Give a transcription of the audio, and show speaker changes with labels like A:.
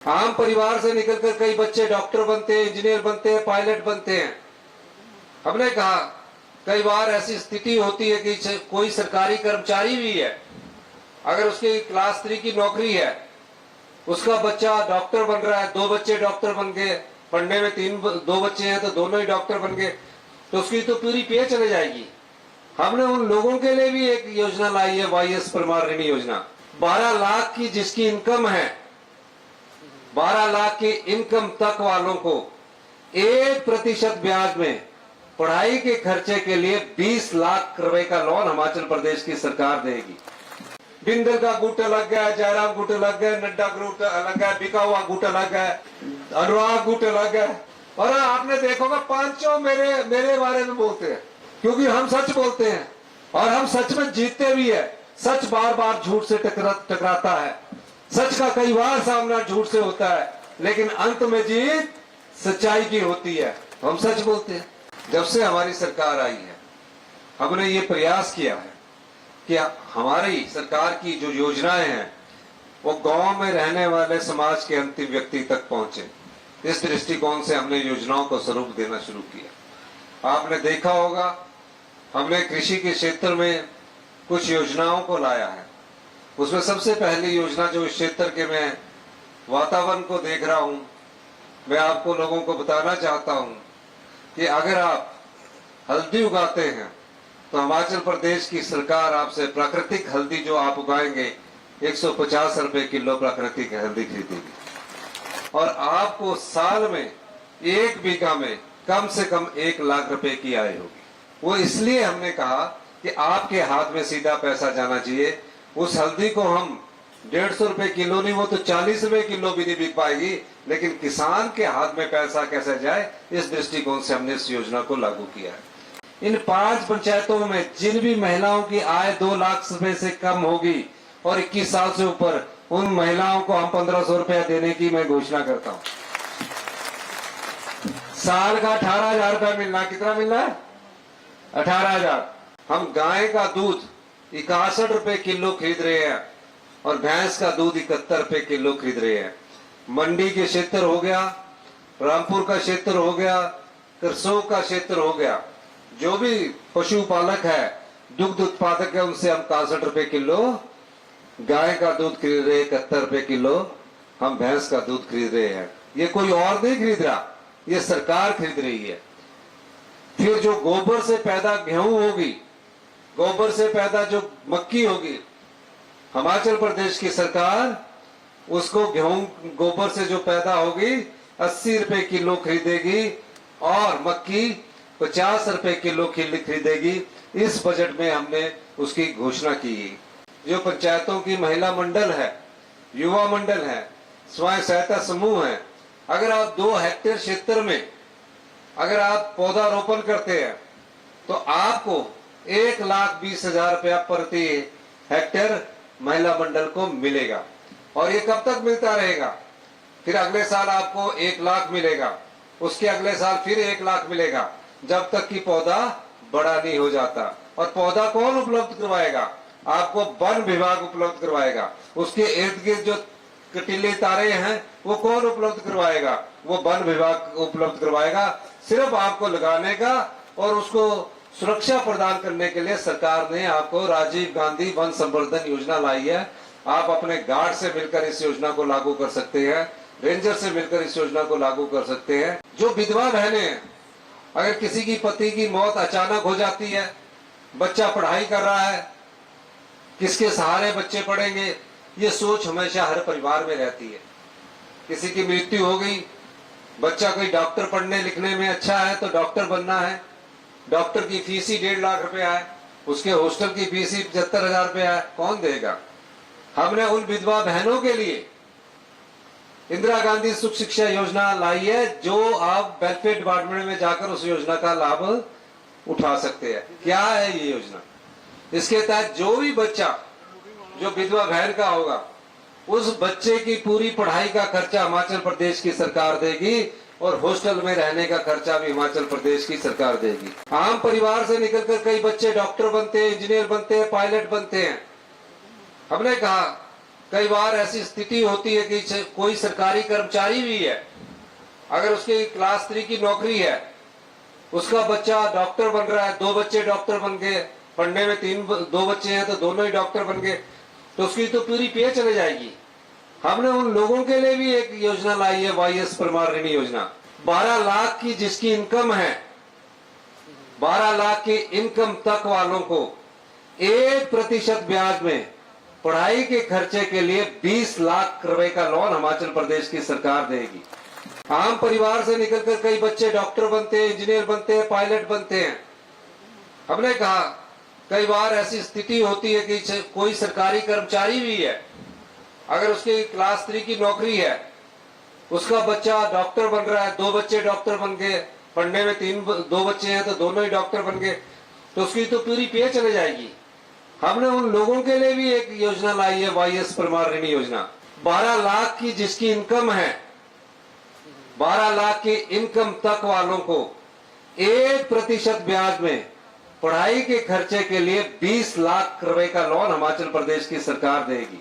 A: आम परिवार से निकलकर कई बच्चे डॉक्टर बनते हैं, इंजीनियर बनते हैं, पायलट बनते हैं। हमने कहा कई बार ऐसी स्थिति होती है कि कोई सरकारी कर्मचारी भी है, अगर उसकी क्लास 3 की नौकरी है, उसका बच्चा डॉक्टर बन रहा है, 2 बच्चे डॉक्टर बन गए, पढ़ने में 2 बच्चे हैं तो दोनों ही डॉक्टर बन गए, तो उसकी तो पूरी पे चले जाएगी। हमने उन लोगों के लिए भी एक योजना लाई है, वाईएस परमार ऋण योजना। 12 लाख की जिसकी इनकम है, 12 लाख की इनकम तक वालों को 1% ब्याज में पढ़ाई के खर्चे के लिए 20 लाख रुपए का लोन हिमाचल प्रदेश की सरकार देगी। बिंदल का गुट लग गया, जयराम गुट लग गया, नड्डा गुट लग गया, बिका हुआ गुट लग गया, अनुराग गुट लग गया। और आपने देखोगा पांचों मेरे बारे में बोलते हैं, क्योंकि हम सच बोलते हैं और हम सच में जीतते भी है। सच बार बार झूठ से टकराता है, सच का कई बार सामना झूठ से होता है, लेकिन अंत में जीत सच्चाई की होती है। हम सच बोलते हैं। जब से हमारी सरकार आई है, हमने ये प्रयास किया है कि हमारी सरकार की जो योजनाएं हैं वो गांव में रहने वाले समाज के अंतिम व्यक्ति तक पहुंचे। इस दृष्टिकोण से हमने योजनाओं को स्वरूप देना शुरू किया। आपने देखा होगा, हमने कृषि के क्षेत्र में कुछ योजनाओं को लाया है। उसमें सबसे पहली योजना जो इस क्षेत्र के मैं वातावरण को देख रहा हूं, मैं आपको लोगों को बताना चाहता हूं कि अगर आप हल्दी उगाते हैं तो हिमाचल प्रदेश की सरकार आपसे प्राकृतिक हल्दी जो आप उगाएंगे 150 रुपए किलो प्राकृतिक हल्दी खरीदेगी, और आपको साल में 1 बीघा में कम से कम 1 लाख रुपए की आय होगी। वो इसलिए हमने कहा कि आपके हाथ में सीधा पैसा जाना चाहिए। उस हल्दी को हम 150 रुपए किलो नहीं, वो तो 40 रुपए किलो भी नहीं बिक पाएगी, लेकिन किसान के हाथ में पैसा कैसे जाए, इस दृष्टिकोण से हमने इस योजना को लागू किया है। इन 5 पंचायतों में जिन भी महिलाओं की आय 2 लाख रुपए से कम होगी और 21 साल से ऊपर, उन महिलाओं को हम 1500 रुपया देने की मैं घोषणा करता हूं। साल का 18,000 रुपया मिलना। कितना मिलना है? 18,000। हम गाय का दूध 61 रुपए किलो खरीद रहे हैं और भैंस का दूध 71 रुपए किलो खरीद रहे हैं। मंडी के क्षेत्र हो गया, रामपुर का क्षेत्र हो गया, करसोग का क्षेत्र हो गया, जो भी पशुपालक है, दुग्ध उत्पादक है, उनसे हम 61 रुपए किलो गाय का दूध खरीद रहे हैं, 71 रुपए किलो हम भैंस का दूध खरीद रहे हैं। ये कोई और नहीं खरीद रहा, ये सरकार खरीद रही है। फिर जो गोबर से पैदा गेहूं होगी, गोबर से पैदा जो मक्की होगी, हिमाचल प्रदेश की सरकार उसको गेहूं गोबर से जो पैदा होगी 80 रुपए किलो खरीदेगी और मक्की 50 रुपए किलो खरीदेगी। इस बजट में हमने उसकी घोषणा की। जो पंचायतों की महिला मंडल है, युवा मंडल है, स्वयं सहायता समूह है, अगर आप 2 हेक्टेयर क्षेत्र में अगर आप पौधारोपण करते हैं तो आपको 1,20,000 रुपया प्रति हेक्टेयर महिला मंडल को मिलेगा। और ये कब तक मिलता रहेगा? फिर अगले साल आपको 1 लाख मिलेगा, उसके अगले साल फिर 1 लाख मिलेगा, जब तक कि पौधा बड़ा नहीं हो जाता। और पौधा कौन उपलब्ध करवाएगा? आपको वन विभाग उपलब्ध करवाएगा। उसके इर्द गिर्द जो कटीले तारे हैं वो कौन उपलब्ध करवाएगा? वो वन विभाग उपलब्ध करवाएगा। सिर्फ आपको लगाने का और उसको सुरक्षा प्रदान करने के लिए सरकार ने आपको राजीव गांधी वन संवर्धन योजना लाई है। आप अपने गार्ड से मिलकर इस योजना को लागू कर सकते हैं, रेंजर से मिलकर इस योजना को लागू कर सकते हैं। जो विधवा बहनें हैं, अगर किसी की पति की मौत अचानक हो जाती है, बच्चा पढ़ाई कर रहा है, किसके सहारे बच्चे पढ़ेंगे, ये सोच हमेशा हर परिवार में रहती है। किसी की मृत्यु हो गई, बच्चा कोई डॉक्टर पढ़ने लिखने में अच्छा है तो डॉक्टर बनना है, डॉक्टर की फीस ही 1.5 लाख रुपया है, उसके हॉस्टल की फीस ही 75,000 रुपया है, कौन देगा? हमने उन विधवा बहनों के लिए इंदिरा गांधी सुख शिक्षा योजना लाई है, जो आप वेलफेयर डिपार्टमेंट में जाकर उस योजना का लाभ उठा सकते हैं। क्या है ये योजना? इसके तहत जो भी बच्चा जो विधवा बहन का होगा, उस बच्चे की पूरी पढ़ाई का खर्चा हिमाचल प्रदेश की सरकार देगी और हॉस्टल में रहने का खर्चा भी हिमाचल प्रदेश की सरकार देगी। आम परिवार से निकलकर कई बच्चे डॉक्टर बनते हैं, इंजीनियर बनते हैं, पायलट बनते हैं। हमने कहा कई बार ऐसी स्थिति होती है कि कोई सरकारी कर्मचारी भी है, अगर उसकी क्लास 3 की नौकरी है, उसका बच्चा डॉक्टर बन रहा है, 2 बच्चे डॉक्टर बन गए, पढ़ने में 2 बच्चे हैं तो दोनों ही डॉक्टर बन गए, तो उसकी तो पूरी पे चले जाएगी। हमने उन लोगों के लिए भी एक योजना लाई है, वाईएस परमार ऋण योजना। 12 लाख की जिसकी इनकम है, 12 लाख की इनकम तक वालों को 1% ब्याज में पढ़ाई के खर्चे के लिए 20 लाख रुपए का लोन हिमाचल प्रदेश की सरकार देगी। आम परिवार से निकलकर कई बच्चे डॉक्टर बनते हैं, इंजीनियर बनते हैं, पायलट बनते हैं। हमने कहा कई बार ऐसी स्थिति होती है कि कोई सरकारी कर्मचारी भी है, अगर उसकी क्लास 3 की नौकरी है, उसका बच्चा डॉक्टर बन रहा है, 2 बच्चे डॉक्टर बन गए, पढ़ने में 2 बच्चे हैं तो दोनों ही डॉक्टर बन गए, तो उसकी तो पूरी पे चले जाएगी। हमने उन लोगों के लिए भी एक योजना लाई है, वाईएस परमार ऋण योजना। 12 लाख की जिसकी इनकम है, 12 लाख की इनकम तक वालों को 1% ब्याज में पढ़ाई के खर्चे के लिए 20 लाख रुपए का लोन हिमाचल प्रदेश की सरकार देगी।